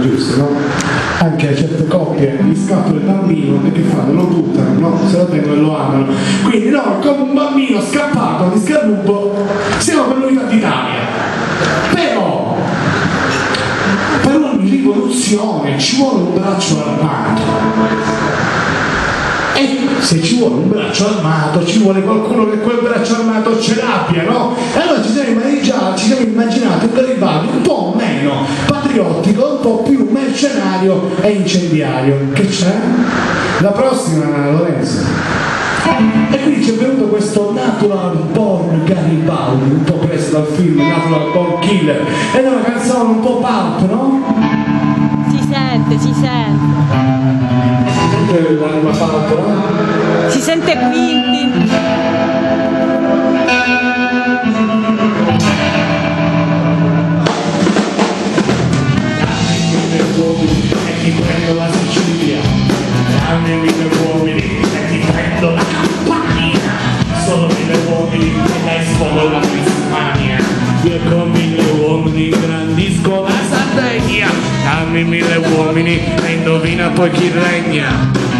giusto, no? Anche a certe coppie gli scappa il bambino e che fanno? Lo buttano, no? Se lo tengono e lo amano. Quindi noi come un bambino scappato di Scarlupo siamo per l'unità d'Italia. Però per ogni rivoluzione ci vuole un braccio armato. E se ci vuole un braccio armato, ci vuole qualcuno che quel braccio armato ce l'abbia, no? E allora ci siamo immaginati un Garibaldi un po' meno patriottico, un po' più mercenario e incendiario. Che c'è? La prossima, Lorenzo. E quindi ci è venuto questo Natural Born Garibaldi, un po' preso dal film Natural Born Killer, ed è una canzone un po' pulp, no? Si sente, si sente. L'anima pulp, no? Si sente quindi. E ti prendo la Sicilia, dammi 1000 uomini e ti prendo la Campania, solo 1000 uomini e dai sfogo la Tasmania, io con 1000 uomini ingrandisco la Sardegna, dammi 1000 uomini e indovina poi chi regna.